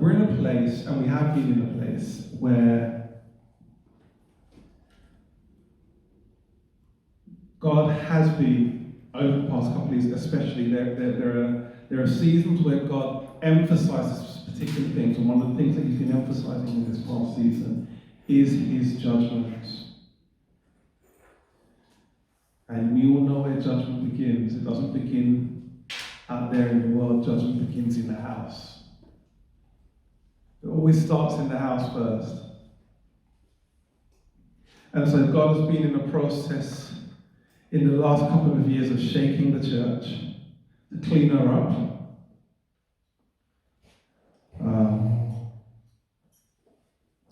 we're in a place, and we have been in a place where God has been, over the past couple of years especially, there are seasons where God emphasizes particular things, and one of the things that he's been emphasizing in this past season is his judgment. And we all know where judgment begins. It doesn't begin out there in the world, judgment begins in the house. It always starts in the house first. And so God has been in a process in the last couple of years of shaking the church, to clean her up.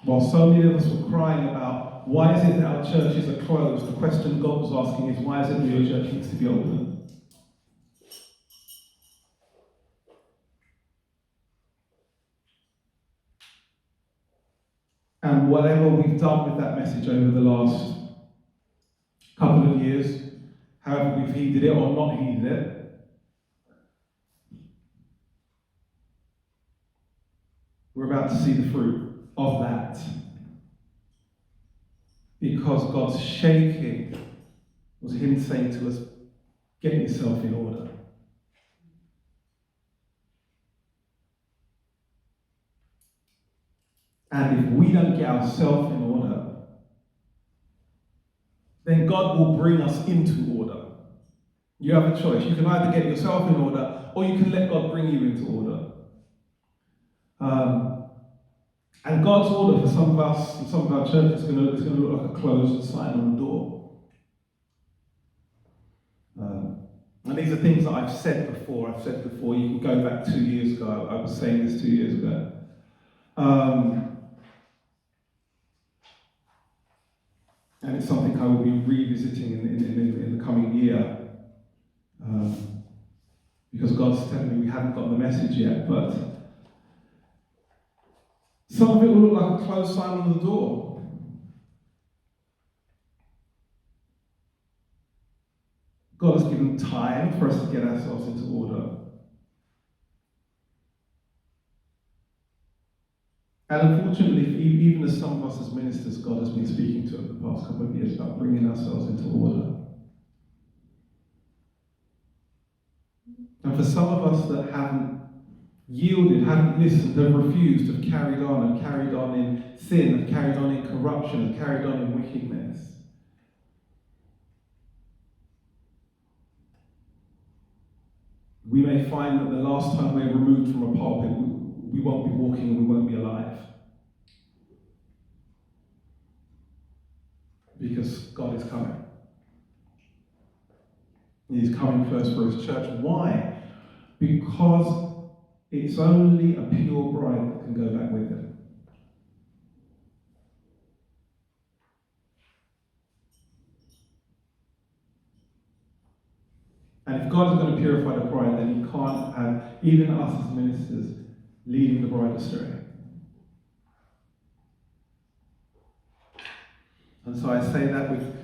While so many of us were crying about why is it that our churches are closed, the question God was asking is, why is it that your church needs to be open? And whatever we've done with that message over the last couple of years, however we've heeded it or not heeded it, we're about to see the fruit of that. Because God's shaking was him saying to us, get yourself in order. And if we don't get ourselves in order, then God will bring us into order. You have a choice. You can either get yourself in order, or you can let God bring you into order. And God's order for some of us and some of our churches is going to look like a closed sign on the door. And these are things that I've said before. You can go back 2 years ago. I was saying this 2 years ago. And it's something I will be revisiting in the coming year. Because God's telling me we haven't got the message yet, but some of it will look like a closed sign on the door. God has given time for us to get ourselves into order. And unfortunately, even as some of us as ministers, God has been speaking to us the past couple of years about bringing ourselves into order. And for some of us that haven't yielded, haven't listened, have refused, have carried on in sin, have carried on in corruption, have carried on in wickedness. We may find that the last time we're removed from a pulpit, we won't be walking and we won't be alive. Because God is coming. He's coming first for his church. Why? Because it's only a pure bride that can go back with him. And if God is going to purify the bride, then he can't have even us as ministers leading the bride astray. And so I say that with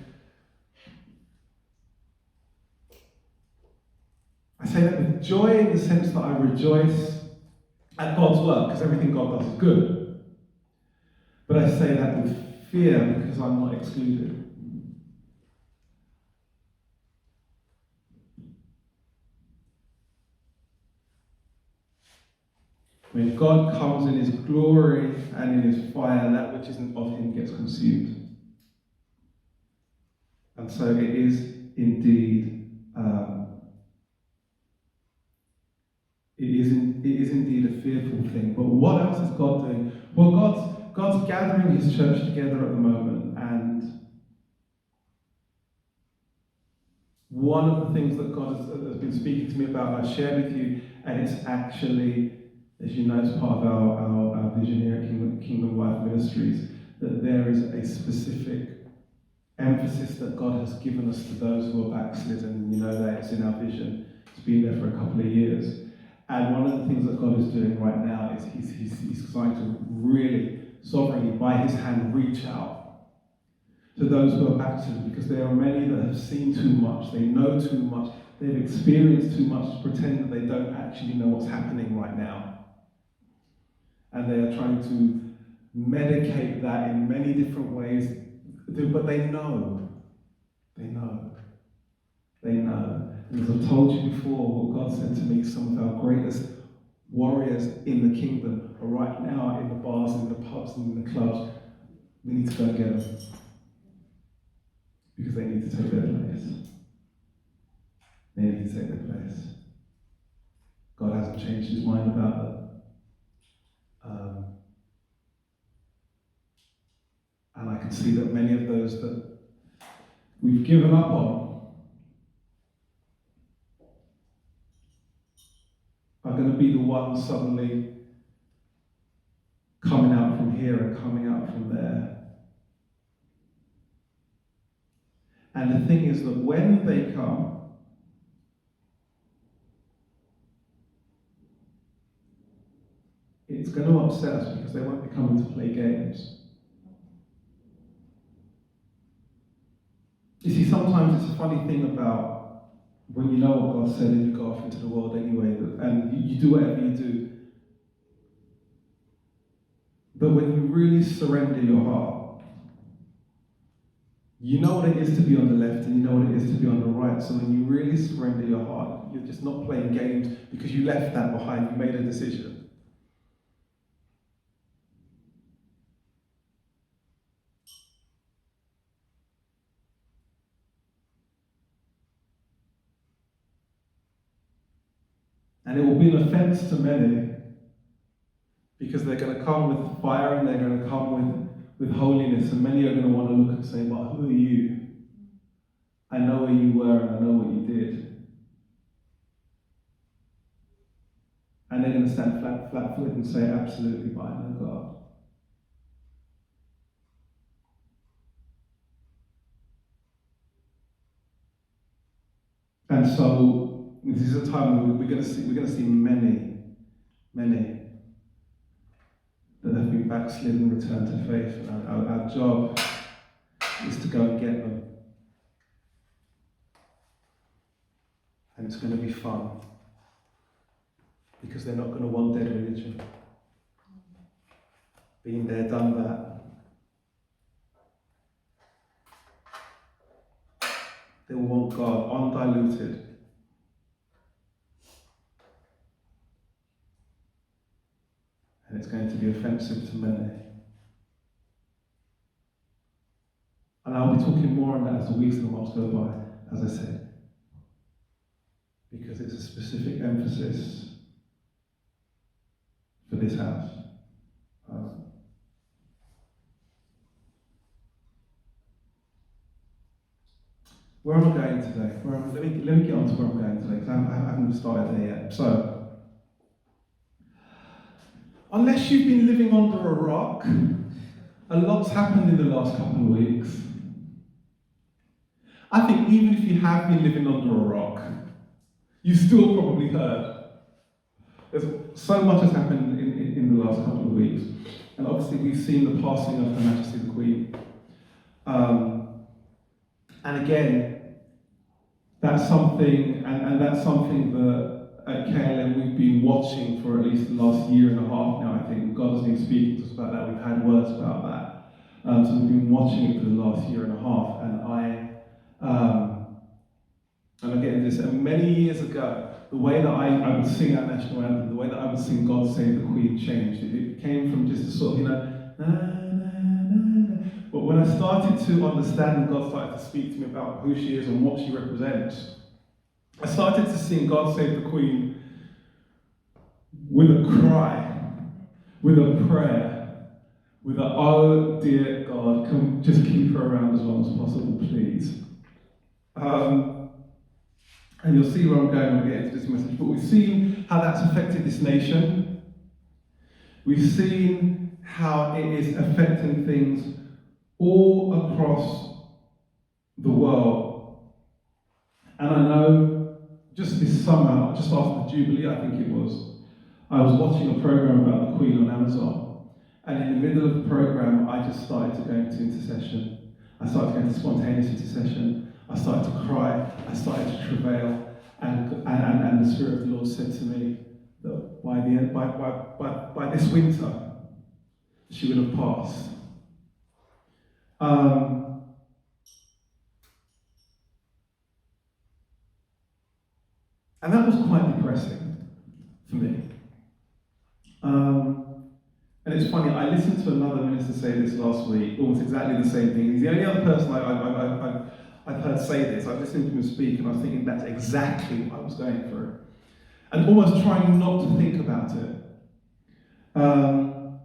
joy, in the sense that I rejoice at God's work, because everything God does is good. But I say that with fear, because I'm not excluded. When God comes in his glory and in his fire, that which isn't of him gets consumed. And so it is indeed it is indeed a fearful thing. But what else is God doing? Well, God's gathering his church together at the moment, and one of the things that God has been speaking to me about, I shared with you, and it's actually, as you know, it's part of our vision here at Kingdom Life Ministries, that there is a specific emphasis that God has given us to those who are backslidden. You know that it's in our vision. It's been there for a couple of years. And one of the things that God is doing right now is he's trying to really sovereignly, by his hand, reach out to those who are backslidden, because there are many that have seen too much, they know too much, they've experienced too much to pretend that they don't actually know what's happening right now. and they are trying to medicate that in many different ways, but they know. And as I've told you before, what God said to me, some of our greatest warriors in the kingdom are right now in the bars, in the pubs, and in the clubs. We need to go and get them. Because they need to take their place. They need to take their place. God hasn't changed his mind about them. And I can see that many of those that we've given up on are going to be the ones suddenly coming out from here and coming out from there. And the thing is that when they come, it's going to upset us because they won't be coming to play games. You see, sometimes it's a funny thing about when you know what God said and you go off into the world anyway, and you do whatever you do. But when you really surrender your heart, you know what it is to be on the left and you know what it is to be on the right. So when you really surrender your heart, you're just not playing games because you left that behind, you made a decision. And it will be an offense to many because they're going to come with fire and they're going to come with holiness, and many are going to want to look and say, "But who are you? I know where you were and I know what you did." And they're going to stand flat-footed and say, "Absolutely, but I know God." And so this is a time when we're going to see many that have been backslidden and returned to faith. And our job is to go and get them. And it's going to be fun. Because they're not going to want dead religion. Been there, done that. They will want God undiluted. And it's going to be offensive to many. And I'll be talking more on that as the weeks and the months go by, as I said. Because it's a specific emphasis for this house. Where am I going today? Let me get on to where I'm going today, because I haven't started there yet. So, unless you've been living under a rock, a lot's happened in the last couple of weeks. I think even if you have been living under a rock, you still probably heard. There's so much has happened in the last couple of weeks. And obviously we've seen the passing of Her Majesty the Queen. And again, that's something, and that's something that at KLM we've been watching for at least the last year and a half now, I think. God has been speaking to us about that, we've had words about that. So we've been watching it for the last year and a half, and I'm getting this, and many years ago, the way that I would sing our national anthem, the way that I would sing God Save the Queen changed. It came from just a sort of, na, na, na, na. But when I started to understand and God started to speak to me about who she is and what she represents, I started to sing God Save the Queen with a cry, with a prayer, with a, "Oh dear God, come just keep her around as long as possible, please." And you'll see where I'm going when I get into this message. But we've seen how that's affected this nation. We've seen how it is affecting things all across the world. And I know just this summer, just after the Jubilee, I think it was, I was watching a program about the Queen on Amazon. And in the middle of the program, I just started to go into intercession. I started to go into spontaneous intercession. I started to cry, I started to travail, and the Spirit of the Lord said to me that by this winter, she would have passed. And that was quite depressing for me. And it's funny, I listened to another minister say this last week, almost exactly the same thing. He's the only other person I've heard say this. I was listening to him speak and I was thinking that's exactly what I was going through. And almost trying not to think about it. And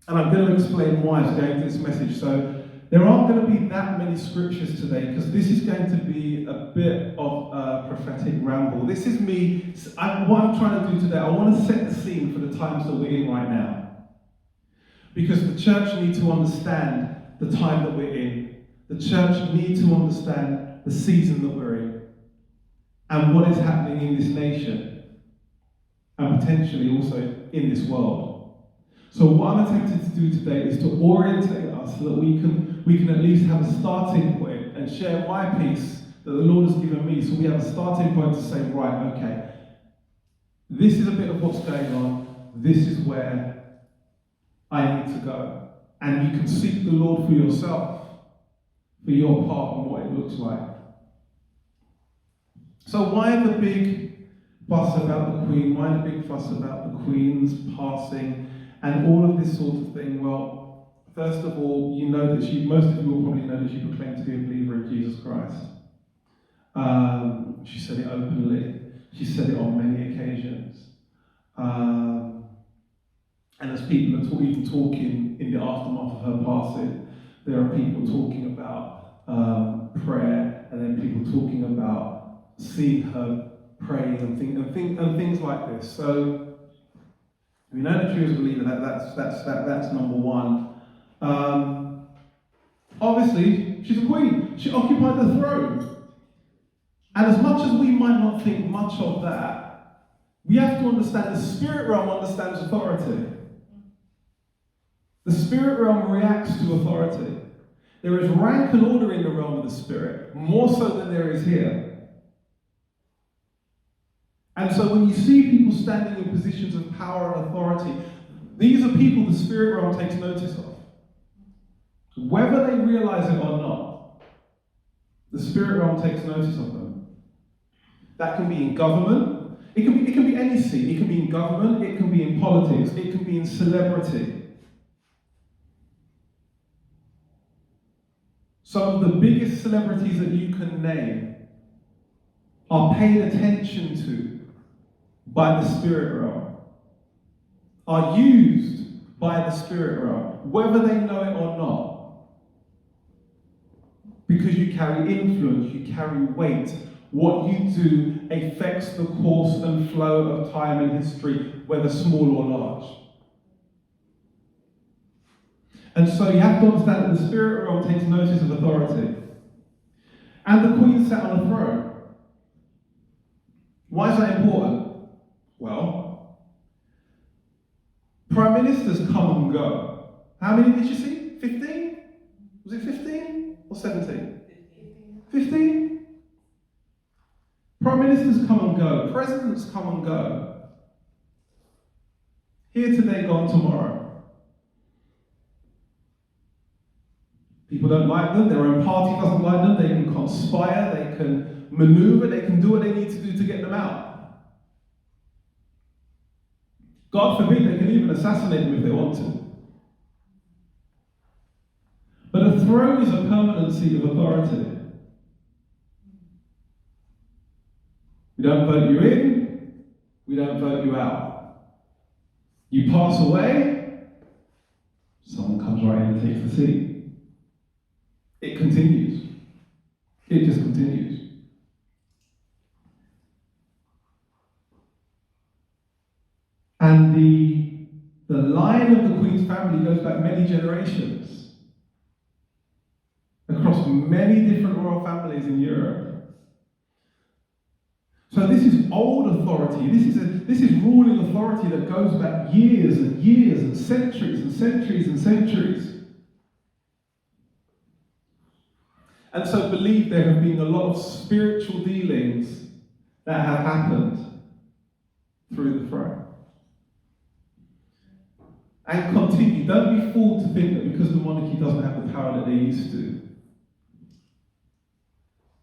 I'm going to explain why I'm going to this message. So there aren't going to be that many scriptures today because this is going to be a bit of a prophetic ramble. This is me, what I'm trying to do today, I want to set the scene for the times that we're in right now. Because the church needs to understand the time that we're in. The church needs to understand the season that we're in. And what is happening in this nation. And potentially also in this world. So what I'm attempting to do today is to orientate us so that we can at least have a starting point and share my piece that the Lord has given me. So we have a starting point to say, right, okay, this is a bit of what's going on. This is where I need to go. And you can seek the Lord for yourself, for your part and what it looks like. So why the big fuss about the Queen? Why the big fuss about the Queen's passing and all of this sort of thing? Well, first of all, you know that most of you will probably know that she proclaimed to be a believer in Jesus Christ. She said it openly. She said it on many occasions. And as people are even talking in the aftermath of her passing, there are people talking about prayer, and then people talking about seeing her praying and things like this. So we know that she was a believer. That's number one. Obviously, she's a queen. She occupied the throne. And as much as we might not think much of that, we have to understand the spirit realm understands authority. The spirit realm reacts to authority. There is rank and order in the realm of the spirit, more so than there is here. And so when you see people standing in positions of power and authority, these are people the spirit realm takes notice of. Whether they realize it or not, the spirit realm takes notice of them. That can be in government. It can be any seat. It can be in government. It can be in politics. It can be in celebrity. Some of the biggest celebrities that you can name are paid attention to by the spirit realm, are used by the spirit realm, whether they know it or not. Because you carry influence, you carry weight. What you do affects the course and flow of time and history, whether small or large. And so you have to understand that the spirit realm takes notice of authority. And the Queen sat on a throne. Why is that important? Well, prime ministers come and go. How many did you see? 15? Was it 15 or 17? 15? Prime ministers come and go. Presidents come and go. Here today, gone tomorrow. People don't like them, their own party doesn't like them, they can conspire, they can maneuver, they can do what they need to do to get them out. God forbid, they can even assassinate them if they want to. But a throne is a permanent seat of authority. We don't vote you in, we don't vote you out. You pass away, someone comes right in and takes the seat. It continues. It just continues. And the line of the Queen's family goes back many generations across many different royal families in Europe. So this is old authority. This is ruling authority that goes back years and years and centuries and centuries and centuries. And so believe there have been a lot of spiritual dealings that have happened through the throne. and continue. Don't be fooled to think that because the monarchy doesn't have the power that they used to,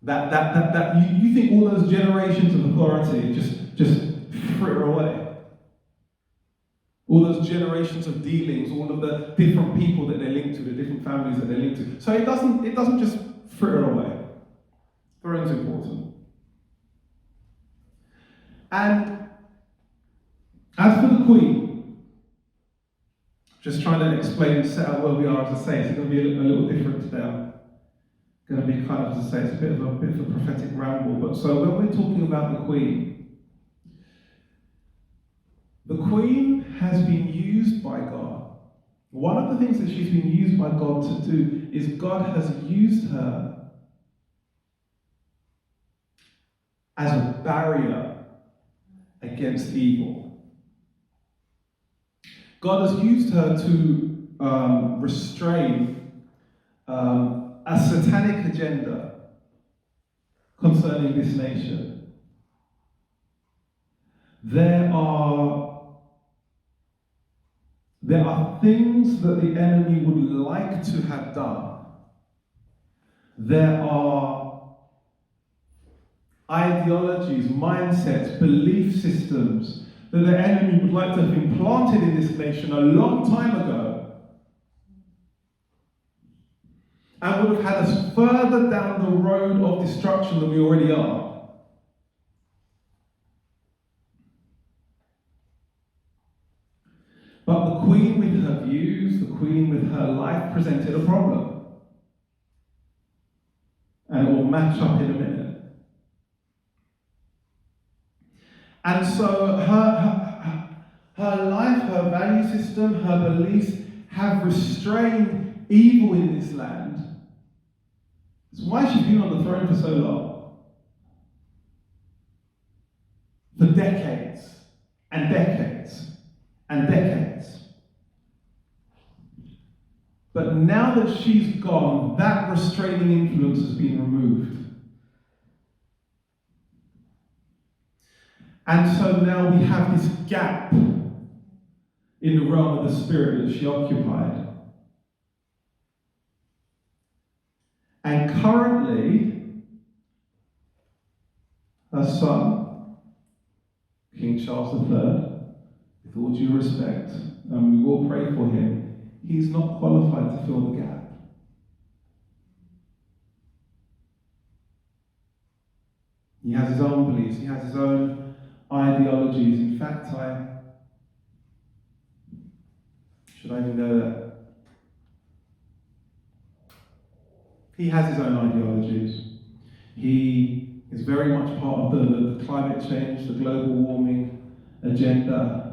that you think all those generations of authority just fritter away. All those generations of dealings, all of the different people that they're linked to, the different families that they're linked to. So it doesn't just fritter away. Throne's important. And as for the Queen, just trying to explain and set out where we are, as I say, it's going to be a little different today. I'm going to be kind of, as I say, it's a bit of a prophetic ramble. But so when we're talking about the Queen has been used by God. One of the things that she's been used by God to do is God has used her as a barrier against evil. God has used her to restrain a satanic agenda concerning this nation. There are things that the enemy would like to have done. There are ideologies, mindsets, belief systems that the enemy would like to have implanted in this nation a long time ago, and would have had us further down the road of destruction than we already are. But the Queen with her views, the Queen with her life presented a problem. And it will match up in a minute. And so her life, her value system, her beliefs have restrained evil in this land. That's why she's been on the throne for so long. For decades and decades and decades. But now that she's gone, that restraining influence has been removed. And so now we have this gap in the realm of the spirit that she occupied. And currently, her son, King Charles III, with all due respect, and we will pray for him, he's not qualified to fill the gap. He has his own beliefs, he has his own ideologies. In fact, should I even know that? He has his own ideologies. He is very much part of the climate change, the global warming agenda.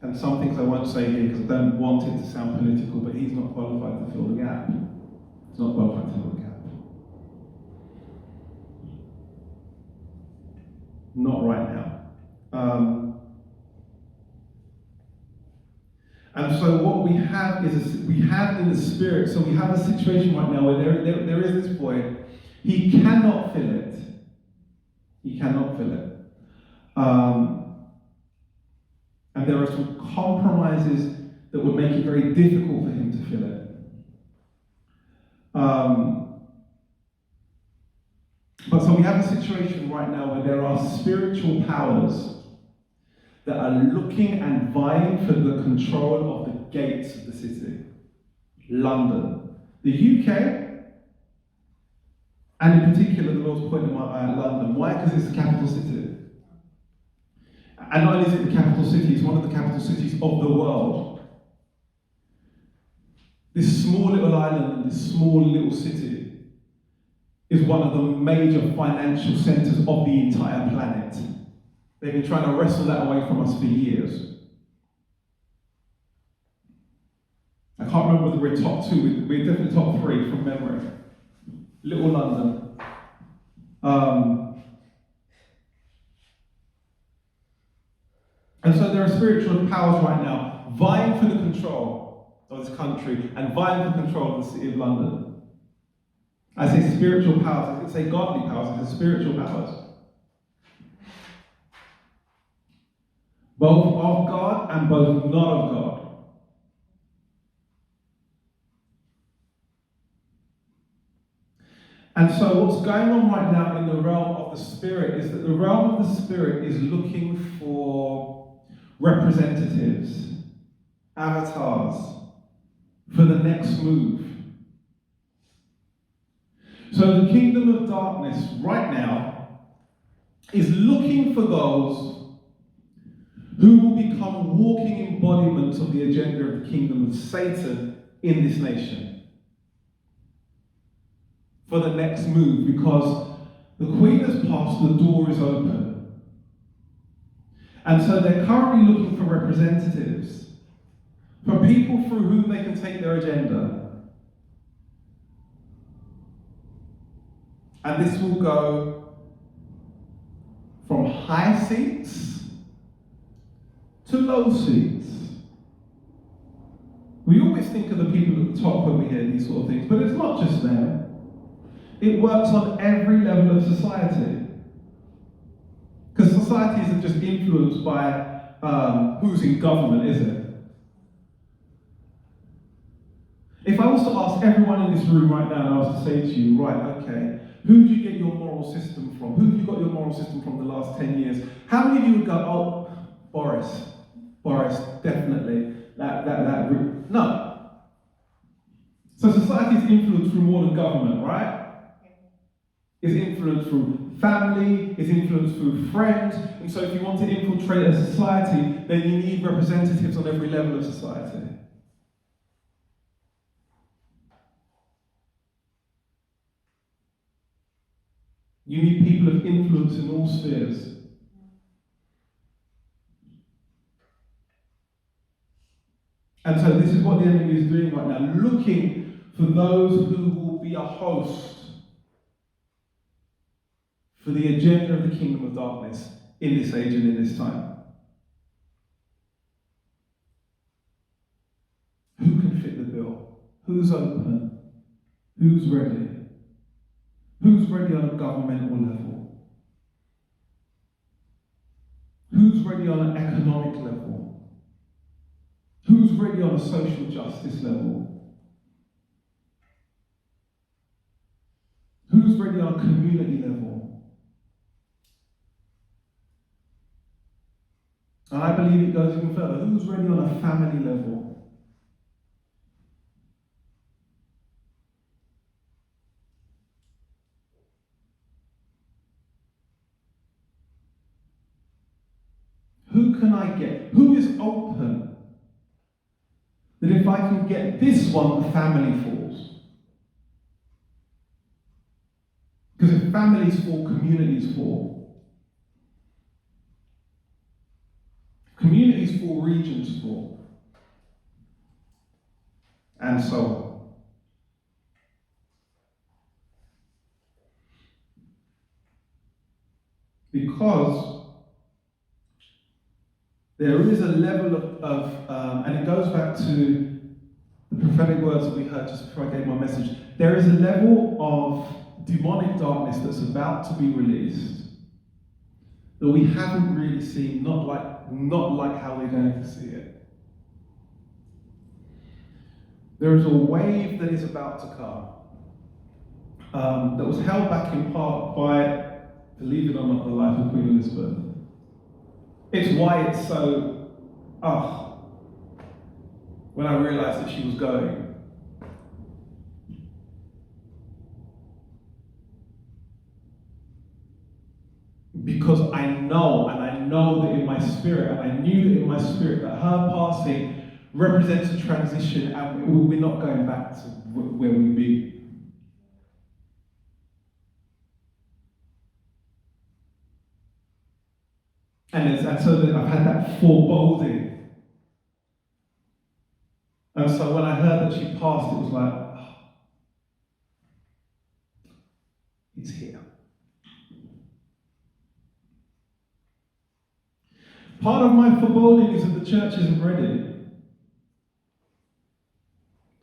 And some things I won't say here because I don't want it to sound political, but he's not qualified to fill the gap. He's not qualified to fill the gap. Not right now. And so what we have is, we have in the spirit, so we have a situation right now where there is this void. He cannot fill it. He cannot fill it. And there are some compromises that would make it very difficult for him to fill it. But so we have a situation right now where there are spiritual powers that are looking and vying for the control of the gates of the city. London. The UK, and in particular the Lord's pointing my eye at London. Why? Because it's the capital city. And not only is it the capital city, it's one of the capital cities of the world. This small little island and this small little city is one of the major financial centres of the entire planet. They've been trying to wrestle that away from us for years. I can't remember whether we're top two, we're definitely top three from memory. Little London. And so there are spiritual powers right now vying for the control of this country and vying for control of the city of London. I say spiritual powers, I didn't say godly powers, I said spiritual powers. Both of God and both not of God. And so what's going on right now in the realm of the Spirit is that the realm of the Spirit is looking for representatives, avatars, for the next move. So the kingdom of darkness right now is looking for those who will become walking embodiments of the agenda of the kingdom of Satan in this nation. For the next move, because the Queen has passed, the door is open. And so they're currently looking for representatives, for people through whom they can take their agenda. And this will go from high seats to low seats. We always think of the people at the top when we hear these sort of things, but it's not just them. It works on every level of society. Because society isn't just influenced by who's in government, is it? If I was to ask everyone in this room right now, and I was to say to you, right, okay, who do you get your moral system from? Who have you got your moral system from the last 10 years? How many of you would go, oh, Boris, definitely. No. So society is influenced through more than government, right? Is influenced through family, is influenced through friends, and so if you want to infiltrate a society, then you need representatives on every level of society. You need people of influence in all spheres. And so this is what the enemy is doing right now, looking for those who will be a host for the agenda of the kingdom of darkness in this age and in this time. Who can fit the bill? Who's open? Who's ready? Who's ready on a governmental level? Who's ready on an economic level? Who's ready on a social justice level? Who's ready on a community level? And I believe it goes even further. Who's ready on a family level? Who can I get? Who is open? That if I can get this one, the family falls. Because if families fall, communities fall. Communities fall, regions fall. And so on. Because there is a level of and it goes back to the prophetic words that we heard just before I gave my message. There is a level of demonic darkness that's about to be released that we haven't really seen, not like how we're going to see it. There is a wave that is about to come that was held back in part by, believe it or not, the life of Queen Elizabeth. It's why it's so, when I realised that she was going. Because I know that in my spirit, and I knew that in my spirit, that her passing represents a transition, and we're not going back to where we've been. And so that I've had that foreboding. And so when I heard that she passed, it was like, it's here. Part of my foreboding is that the church isn't ready.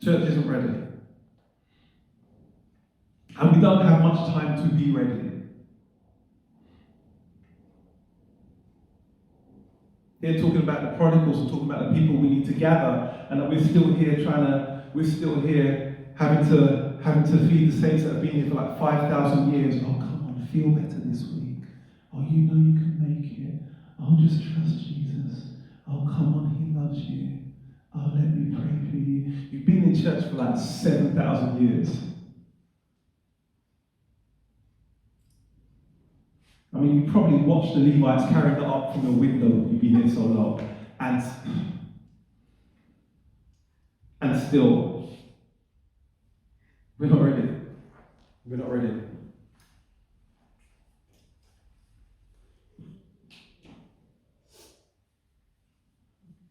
Church isn't ready. And much time to be ready. Here talking about the prodigals and talking about the people we need to gather, and that we're still here having to feed the saints that have been here for like 5,000 years. Oh, come on, feel better this week. Oh, you know you can make it. Oh, just trust Jesus. Oh, come on, he loves you. Oh, let me pray for you. You've been in church for like 7,000 years. I mean, you probably watched the Levites carry the ark from the window. You've been here so long. And still, we're not ready. We're not ready.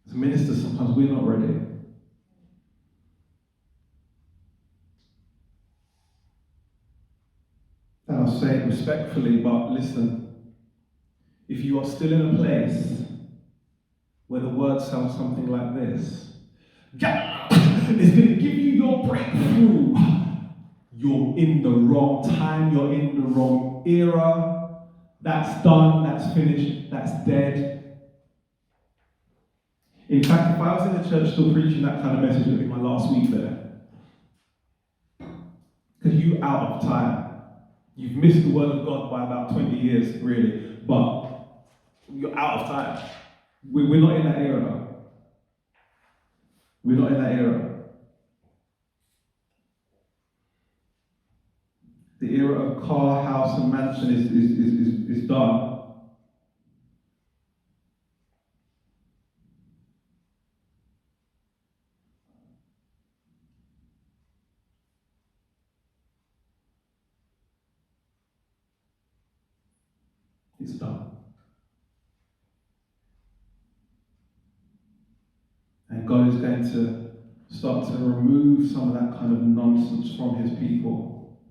As ministers, sometimes we're not ready. And I'll say it respectfully, but listen, if you are still in a place where the word sounds something like this, it's going to give you your breakthrough. You're in the wrong time, you're in the wrong era. That's done, that's finished, that's dead. In fact, if I was in the church still preaching that kind of message, it would be my last week there. Because you're out of time. You've missed the word of God by about 20 years, really, but you're out of time. We're not in that era. We're not in that era. The era of car, house, and mansion is done. It's done. And God is going to start to remove some of that kind of nonsense from his people.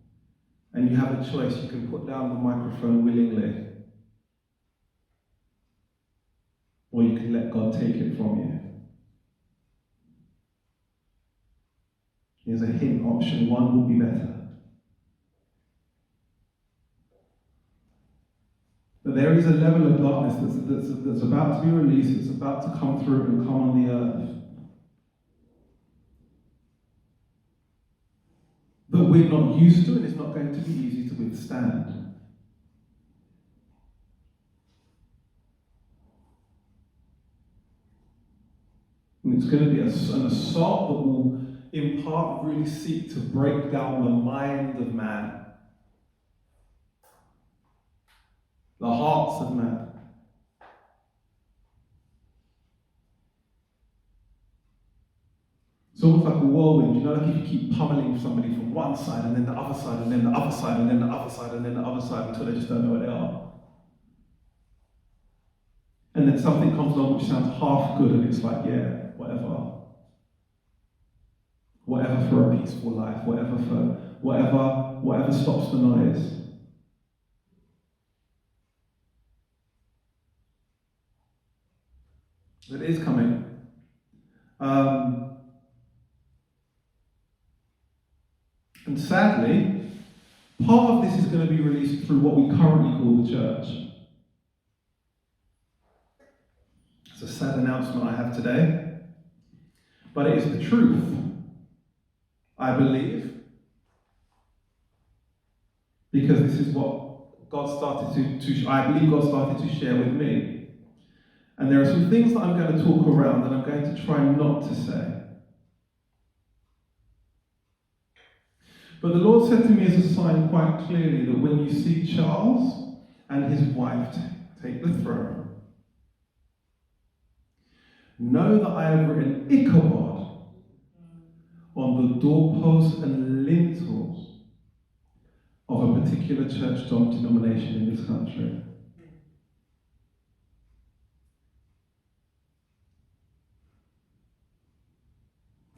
And you have a choice. You can put down the microphone willingly, or you can let God take it from you. Here's a hint. Option one will be better. But there is a level of darkness that's about to be released. It's about to come through and come on the earth. But we're not used to it. It's not going to be easy to withstand. And it's going to be an assault that will, in part, really seek to break down the mind of man. The hearts of man. It's almost like a whirlwind, you know, like if you keep pummeling somebody from one side and then the other side and then the other side and then the other side and then the other side until they just don't know where they are. And then something comes along which sounds half good and it's like, yeah, whatever. Whatever for a peaceful life, whatever stops the noise. It is coming. And sadly, part of this is going to be released through what we currently call the church. It's a sad announcement I have today, but it is the truth. I believe, because this is what God started I believe God started to share with me. And there are some things that I'm going to talk around and I'm going to try not to say. But the Lord said to me as a sign quite clearly that when you see Charles and his wife take the throne, know that I have written Ichabod on the doorposts and lintels of a particular church denomination in this country.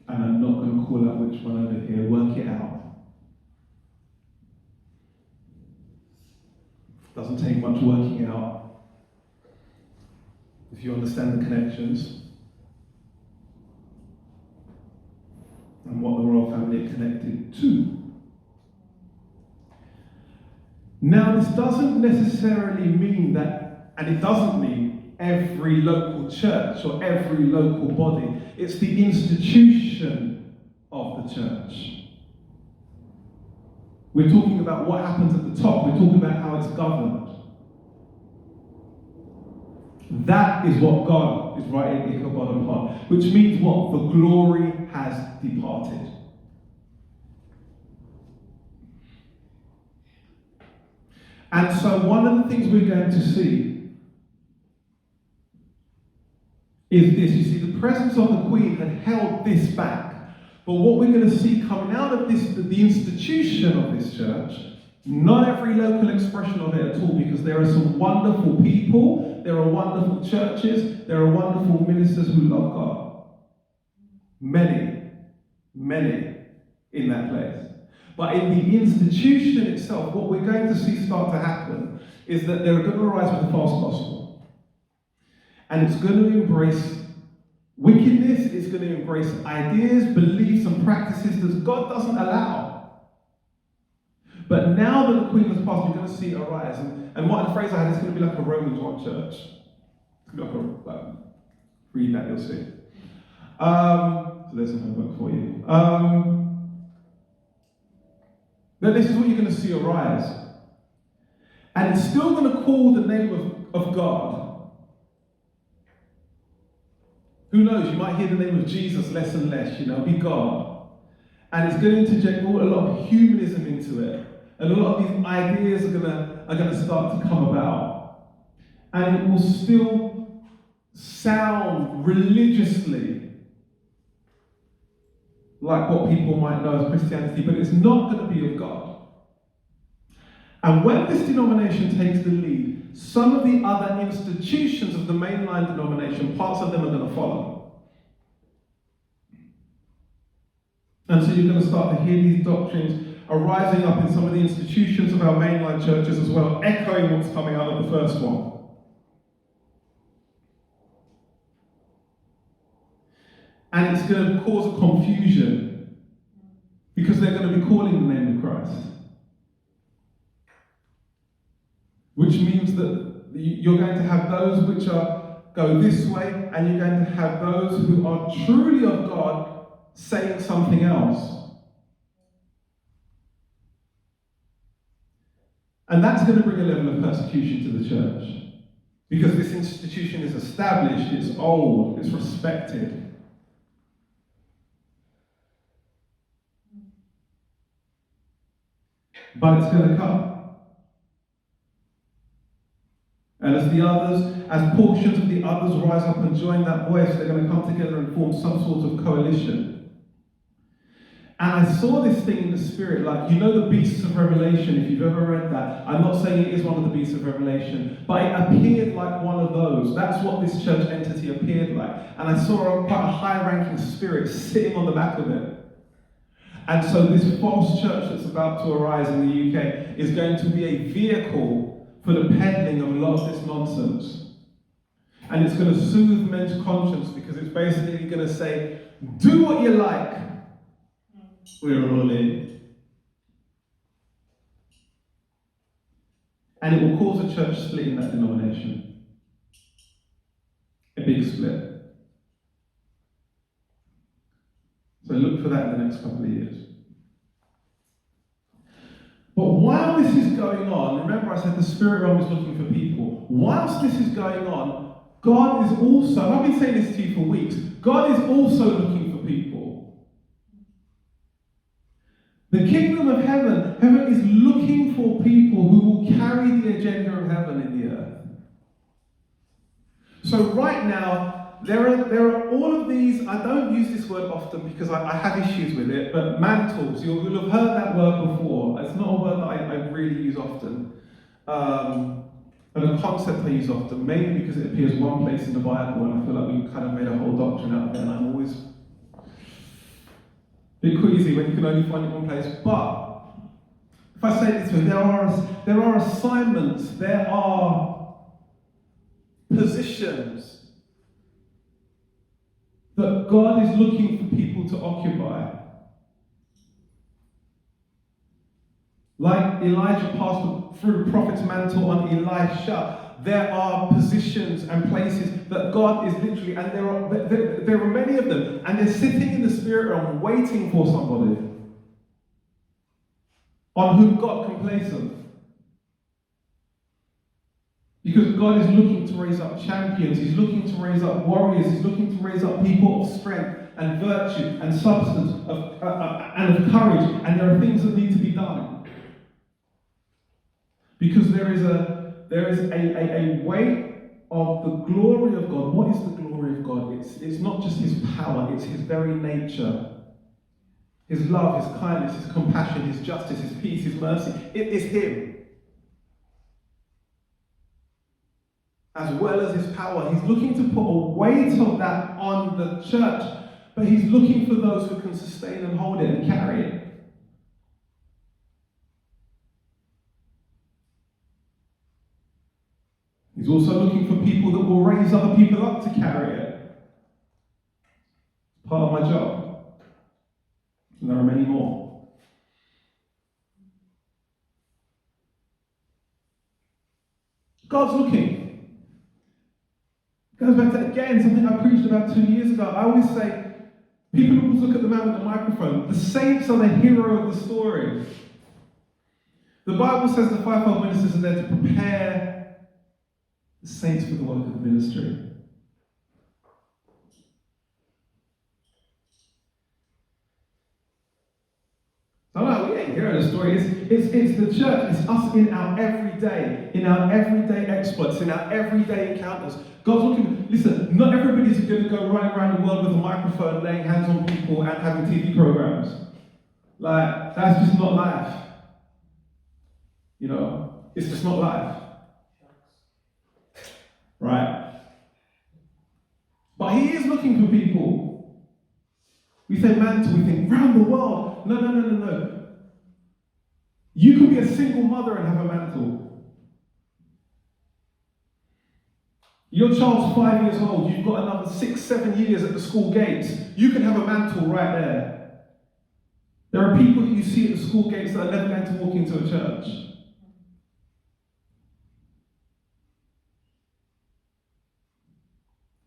And I'm not going to call out which one over here. Work it out. Doesn't take much working out if you understand the connections and what the royal family are connected to. Now, this doesn't necessarily mean that, and it doesn't mean every local church or every local body. It's the institution of the church. We're talking about what happens at the top. We're talking about how it's governed. That is what God is writing Ichabod upon, which means what? The glory has departed. And so one of the things we're going to see is this. You see, the presence of the Queen had held this back. But what we're going to see coming out of this, the institution of this church, not every local expression of it at all, because there are some wonderful people, there are wonderful churches, there are wonderful ministers who love God. Many, many in that place. But in the institution itself, what we're going to see start to happen is that they're going to arise with a false gospel. And it's going to embrace wickedness, it's going to embrace ideas, beliefs, and practices that God doesn't allow. But now that the Queen has passed, you're going to see it arise. And what the phrase I had is going to be like a Romans 1 church. It's going to be like read that, you'll see. So there's some homework for you. But this is what you're going to see arise. And it's still going to call the name of God. Who knows, you might hear the name of Jesus less and less, be God. And it's going to interject a lot of humanism into it. And a lot of these ideas are going to start to come about. And it will still sound religiously like what people might know as Christianity, but it's not going to be of God. And when this denomination takes the lead, some of the other institutions of the mainline denomination, parts of them are going to follow. And so you're going to start to hear these doctrines arising up in some of the institutions of our mainline churches as well, echoing what's coming out of the first one. And it's going to cause a confusion because they're going to be calling the name of Christ. Which means that you're going to have those which go this way, and you're going to have those who are truly of God saying something else. And that's going to bring a level of persecution to the church. Because this institution is established, it's old, it's respected. But it's going to come. And as portions of the others rise up and join that voice, they're going to come together and form some sort of coalition. And I saw this thing in the spirit, like, the beasts of Revelation, if you've ever read that. I'm not saying it is one of the beasts of Revelation, but it appeared like one of those. That's what this church entity appeared like. And I saw quite a high-ranking spirit sitting on the back of it. And so this false church that's about to arise in the UK is going to be a vehicle for the peddling of a lot of this nonsense. And it's going to soothe men's conscience because it's basically going to say, do what you like. We're all in. And it will cause a church split in that denomination. A big split. So look for that in the next couple of years. But while this is going on, remember I said the spirit realm is looking for people. Whilst this is going on, God is also, I've been saying this to you for weeks, God is also looking for people. The kingdom of heaven is looking for people who will carry the agenda of heaven in the earth. So right now, there are all of these, I don't use this word often because I have issues with it, but mantles, you'll have heard that word before. It's not a word that I really use often. And a concept I use often, mainly because it appears one place in the Bible, and I feel like we've kind of made a whole doctrine out of it, and I'm always a bit queasy when you can only find it one place. But if I say this way, there are assignments, there are positions that God is looking for people to occupy. Like Elijah passed through the prophet's mantle on Elisha, there are positions and places that God is literally, and there are many of them, and they're sitting in the spirit realm waiting for somebody on whom God can place them. Because God is looking to raise up champions, He's looking to raise up warriors, He's looking to raise up people of strength and virtue and substance and of courage, and there are things that need to be done. Because there is a weight of the glory of God. What is the glory of God? It's not just His power, it's His very nature. His love, His kindness, His compassion, His justice, His peace, His mercy. It is Him. As well as His power. He's looking to put a weight of that on the church, but He's looking for those who can sustain and hold it and carry it. He's also looking for people that will raise other people up to carry it. It's part of my job. And there are many more. God's looking. Goes back to, again, something I preached about 2 years ago. I always say, people always look at the man with the microphone. The saints are the hero of the story. The Bible says the fivefold ministers are there to prepare the saints for the work of the ministry. So no, we ain't hearing the story. It's the church. It's us in our everyday exploits, in our everyday encounters. God's looking. Listen, not everybody's going to go running around the world with a microphone, laying hands on people and having TV programs. Like, that's just not life. You know, it's just not life. Right? But He is looking for people. We say mantle, we think round the world. No. You can be a single mother and have a mantle. Your child's 5 years old, you've got another 6, 7 years at the school gates. You can have a mantle right there. There are people that you see at the school gates that are never going to walk into a church.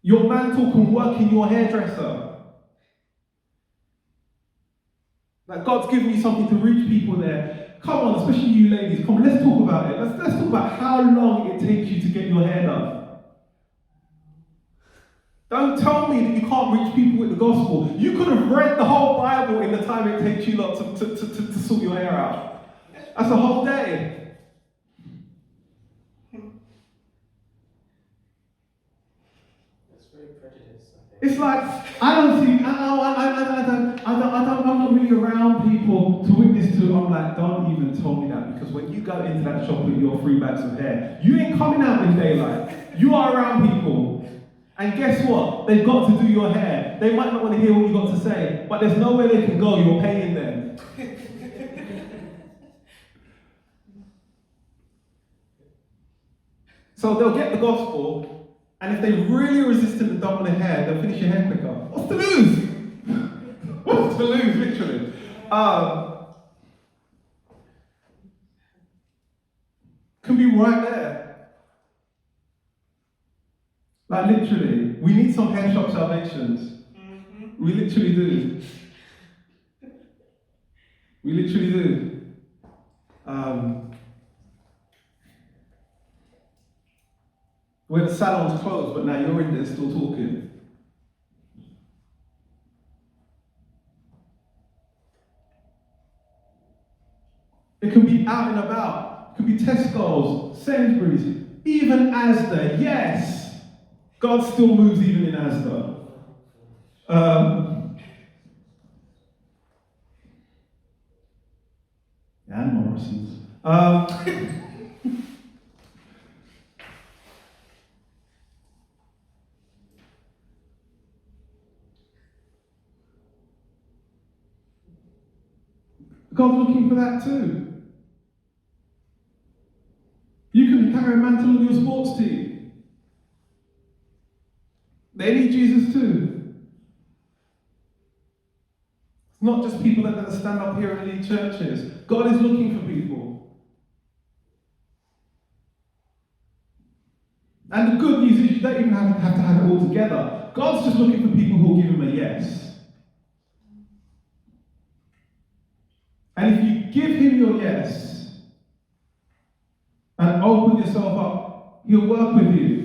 Your mantle can work in your hairdresser. Like, God's given you something to reach people there. Come on, especially you ladies, come on, let's talk about it. Let's talk about how long it takes you to get your hair done. Don't tell me that you can't reach people with the gospel. You could have read the whole Bible in the time it takes you lot to sort your hair out. That's a whole day. That's very prejudiced, I think. It's like, I'm not really around people to witness to. I'm like, don't even tell me that, because when you go into that shop with your 3 bags of hair, you ain't coming out in daylight. You are around people. And guess what? They've got to do your hair. They might not want to hear what you've got to say, but there's nowhere they can go. You're paying them. So they'll get the gospel, and if they really are resistant and don't want their hair, they'll finish your hair quicker. What's to lose? What's to lose, literally? Can be right there. Like, literally, we need some hair shop salvations. Mm-hmm. We literally do. We literally do. Where the salon's closed, but now you're in there still talking. It can be out and about. It can be Tesco's, Sainsbury's, even Asda. Yes! God still moves even in Asda. And Morrison's. God's looking for that too. You can carry a mantle on your sports team. They need Jesus too. It's Not just people that stand up here and lead churches. God is looking for people. And the good news is you don't even have to have it all together. God's just looking for people who will give him a yes. And if you give him your yes and open yourself up, he'll work with you.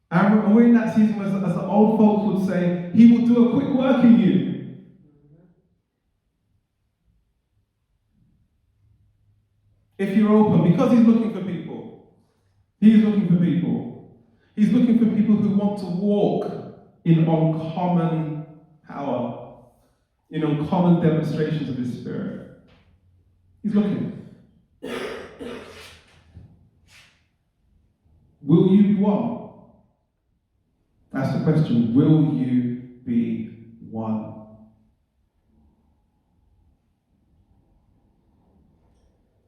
And we're in that season, as the old folks would say, he will do a quick work in you. If you're open, because he's looking for people. He's looking for people. He's looking for people who want to walk in uncommon power, in uncommon demonstrations of his Spirit. He's looking. Will you be one? That's the question. Will you be one?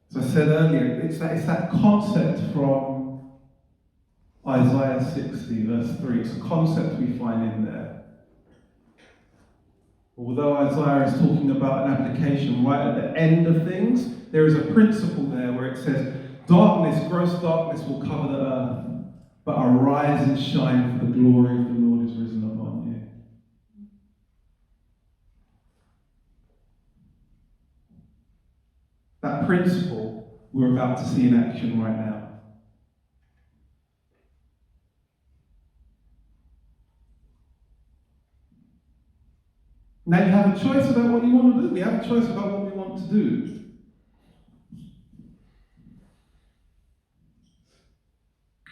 As I said earlier, it's that concept from Isaiah 60, verse 3. It's a concept we find in there. Although Isaiah is talking about an application right at the end of things, there is a principle there where it says, darkness, gross darkness will cover the earth, but arise and shine, for the glory of the Lord is risen upon you. That principle we're about to see in action right now. Now you have a choice about what you want to do. We have a choice about what we want to do.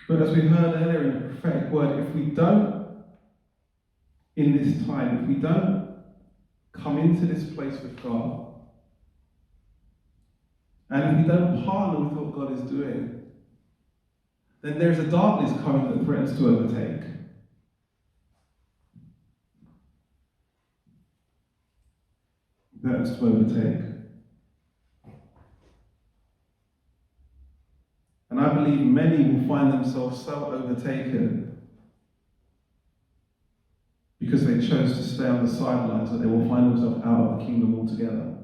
But as we heard earlier in the prophetic word, if we don't, in this time, if we don't come into this place with God, and if we don't partner with what God is doing, then there's a darkness coming that threatens to overtake. Threatens to overtake. And I believe many will find themselves so overtaken because they chose to stay on the sidelines that they will find themselves out of the kingdom altogether.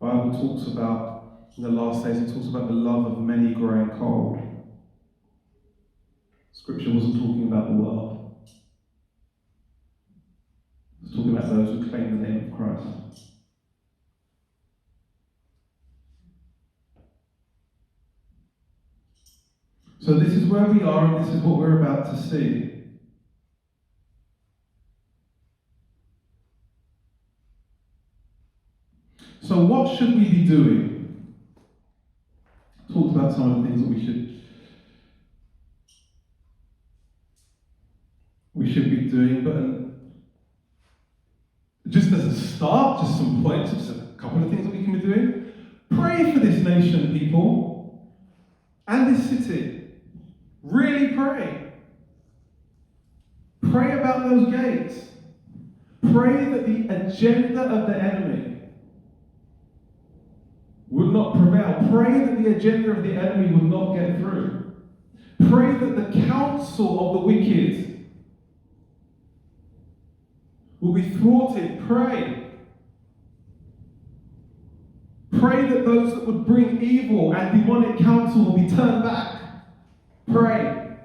The Bible talks about, in the last days, it talks about the love of many growing cold. Scripture wasn't talking about the world. It's talking about those who claim the name of Christ. So this is where we are, and this is what we're about to see. So what should we be doing? I talked about some of the things that we should be doing, but just as a start, just some points, just a couple of things that we can be doing. Pray for this nation, people, and this city. Really pray. Pray about those gates. Pray that the agenda of the enemy will not prevail. Pray that the agenda of the enemy will not get through. Pray that the counsel of the wicked will be thwarted. Pray. Pray that those that would bring evil and demonic counsel will be turned back. Pray.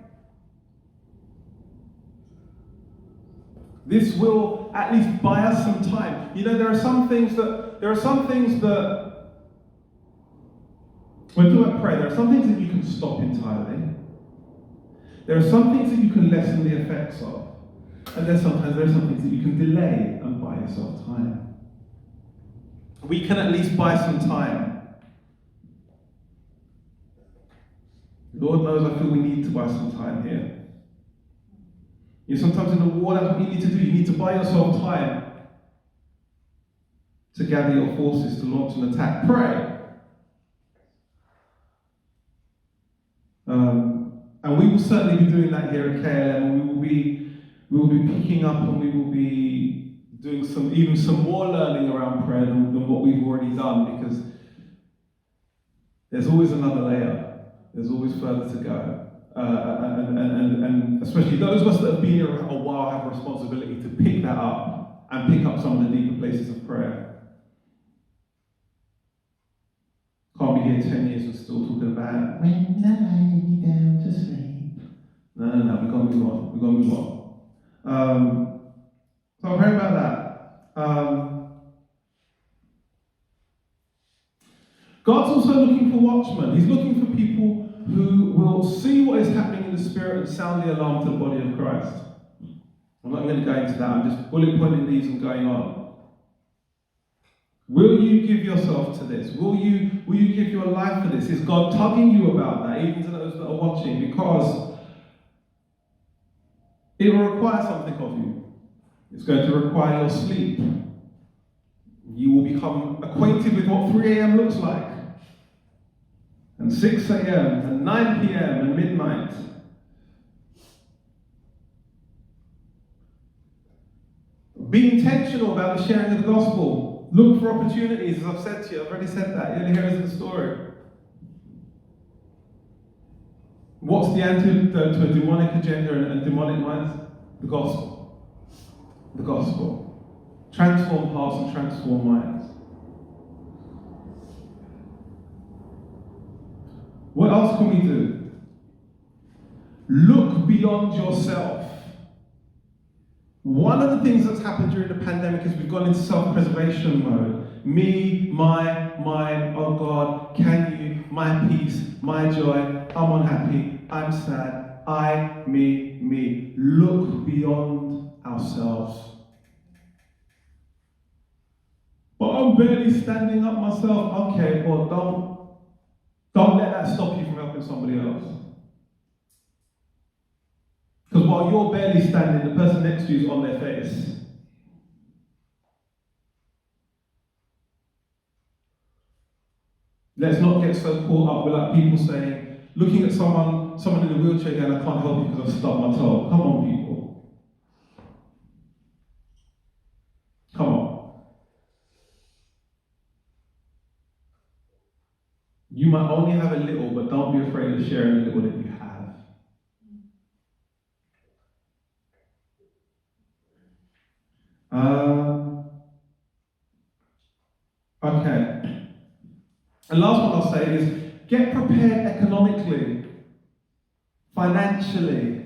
This will at least buy us some time. You know, there are some things that when we talk about prayer, there are some things that you can stop entirely. There are some things that you can lessen the effects of. And then sometimes there are some things that you can delay and buy yourself time. We can at least buy some time. Lord knows I feel we need to buy some time here. You know, sometimes in the war, that's what you need to do. You need to buy yourself time to gather your forces to launch an attack. Pray. And we will certainly be doing that here at KLM, and we will be picking up, and we will be doing some more learning around prayer than what we've already done, because there's always another layer. There's always further to go. And especially those of us that have been here a while have a responsibility to pick that up and pick up some of the deeper places of prayer. Can't be here 10 years and still talking about when I lay me down to sleep. No, we've got to move on. We've got to move on. So I'm praying about that. God's also looking for watchmen. He's looking for people who will see what is happening in the spirit and sound the alarm to the body of Christ. I'm not going to go into that. I'm just bullet pointing these and going on. Will you give yourself to this? Will you give your life for this? Is God tugging you about that, even to those that are watching? Because it will require something of you. It's going to require your sleep. You will become acquainted with what 3 a.m. looks like, and 6 a.m., and 9 p.m., and midnight. Be intentional about the sharing of the gospel. Look for opportunities, as I've said to you. I've already said that. You're the heroes of the story. What's the antidote to a demonic agenda and demonic minds? The gospel. The gospel. Transform hearts and transform minds. What else can we do? Look beyond yourself. One of the things that's happened during the pandemic is we've gone into self-preservation mode. Me, mine, oh God, can you, my peace, my joy, I'm unhappy, I'm sad, I, me. Look beyond ourselves. But I'm barely standing up myself. Okay, well, don't let that stop you from helping somebody else. Because while you're barely standing, the person next to you is on their face. Let's not get so caught up with like people saying, looking at someone in a wheelchair going, I can't help you because I've stubbed my toe. Come on, people. Come on. You might only have a little, but don't be afraid of sharing the little that you have. Okay. And last one I'll say is, get prepared economically, financially.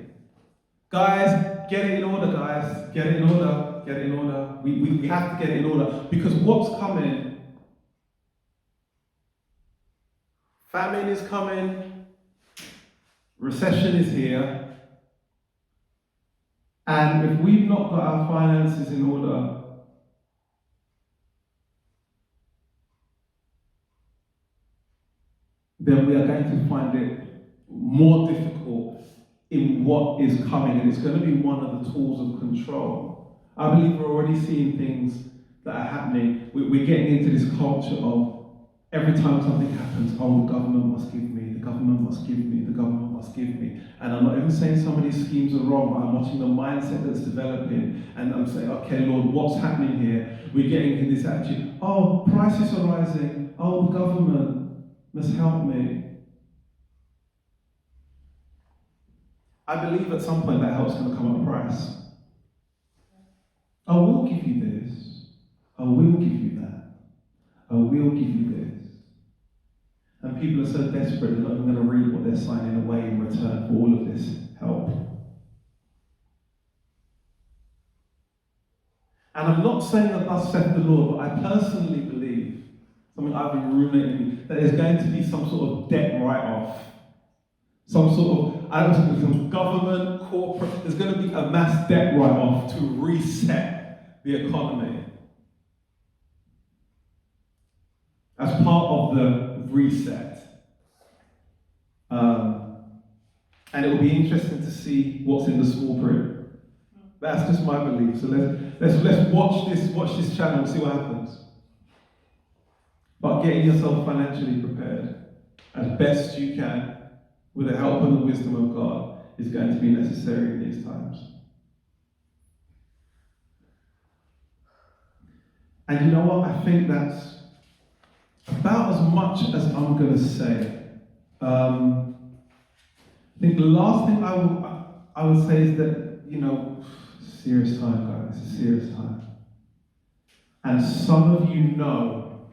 Guys, get it in order, guys. Get it in order. Get it in order. We have to get it in order. Because what's coming? Famine is coming. Recession is here. And if we've not got our finances in order, then we are going to find it more difficult in what is coming, and it's going to be one of the tools of control. I believe we're already seeing things that are happening. We're getting into this culture of every time something happens, oh, the government must give me, the government must give me, the government must give me. And I'm not even saying some of these schemes are wrong, but I'm watching the mindset that's developing, and I'm saying, okay, Lord, what's happening here? We're getting in this attitude, oh, prices are rising, oh, the government must help me. I believe at some point that help's going to come at a price. I will give you this. I will give you that. I will give you this. And people are so desperate, they're not even going to read what they're signing away in return for all of this help. And I'm not saying that thus saith the Lord, but I personally believe, something I've been ruminating, that there's going to be some sort of debt write-off. Some sort of, I don't know, some government, corporate, there's going to be a mass debt write-off to reset the economy. As part of the reset. And it will be interesting to see what's in the small print. That's just my belief. So let's watch this channel and see what happens. But getting yourself financially prepared as best you can with the help and the wisdom of God is going to be necessary in these times. And you know what? I think that's about about as much as I'm going to say. I think the last thing I would say is that, serious time, guys. It's a serious time. And some of you know,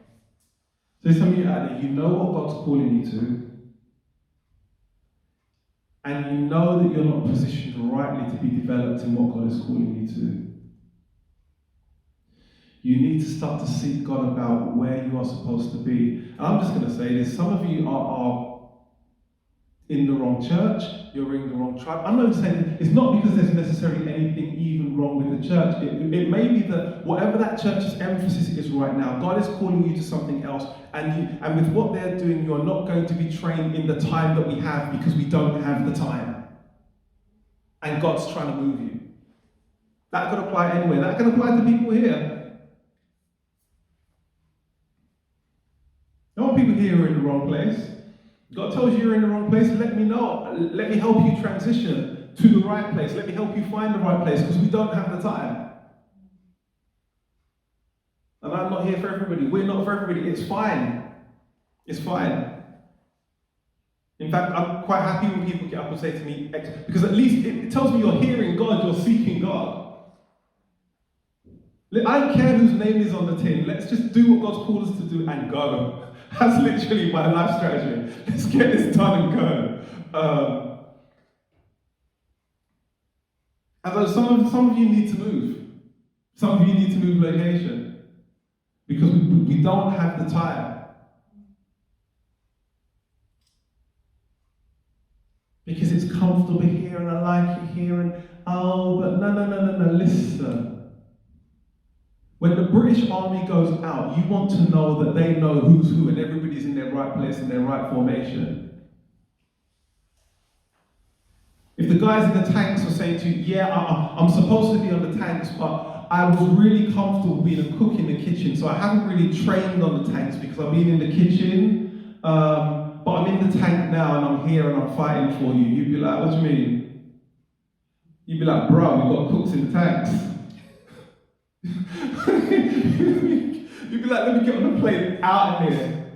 so some of you out there, you know what God's calling you to, and you know that you're not positioned rightly to be developed in what God is calling you to. You need to start to seek God about where you are supposed to be. And I'm just going to say this, some of you are in the wrong church, you're in the wrong tribe. I'm not saying it's not because there's necessarily anything even wrong with the church. It may be that whatever that church's emphasis is right now, God is calling you to something else, and with what they're doing, you're not going to be trained in the time that we have because we don't have the time. And God's trying to move you. That could apply anywhere. That can apply to people here. I want people here who are in the wrong place. God tells you you're in the wrong place, let me know. Let me help you transition to the right place. Let me help you find the right place because we don't have the time. And I'm not here for everybody. We're not for everybody. It's fine. It's fine. In fact, I'm quite happy when people get up and say to me, because at least it tells me you're hearing God, you're seeking God. I don't care whose name is on the tin. Let's just do what God's called us to do and go. That's literally my life strategy. Let's get this done and go. And so some of you need to move. Some of you need to move location. Because we don't have the time. Because it's comfortable here and I like it here and but no, listen. When the British Army goes out, you want to know that they know who's who and everybody's in their right place and their right formation. If the guys in the tanks are saying to you, I'm supposed to be on the tanks, but I was really comfortable being a cook in the kitchen, so I haven't really trained on the tanks because I've been in the kitchen, but I'm in the tank now and I'm here and I'm fighting for you. You'd be like, what do you mean? You'd be like, bro, we've got cooks in the tanks. You'd be like, let me get on the plane out of here.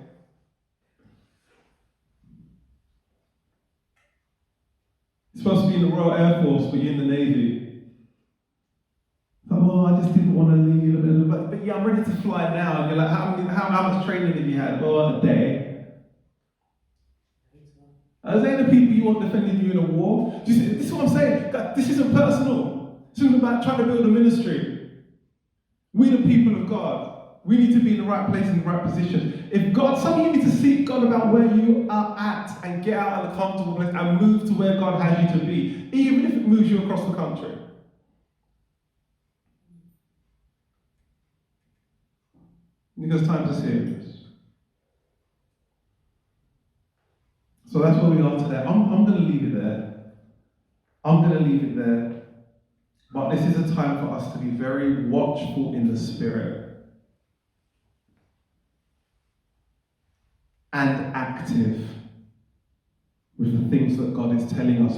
You're supposed to be in the Royal Air Force, but you're in the Navy. I just didn't want to leave. But yeah, I'm ready to fly now. And you're like, how much training have you had? A day. Are they the people you want defending you in a war? This is what I'm saying. God, this isn't personal. This isn't about trying to build a ministry. We the people of God. We need to be in the right place, in the right position. Some of you need to seek God about where you are at and get out of the comfortable place and move to where God has you to be, even if it moves you across the country. Because times are serious. So that's where we are today. I'm going to leave it there. I'm going to leave it there. But this is a time for us to be very watchful in the spirit. And active with the things that God is telling us.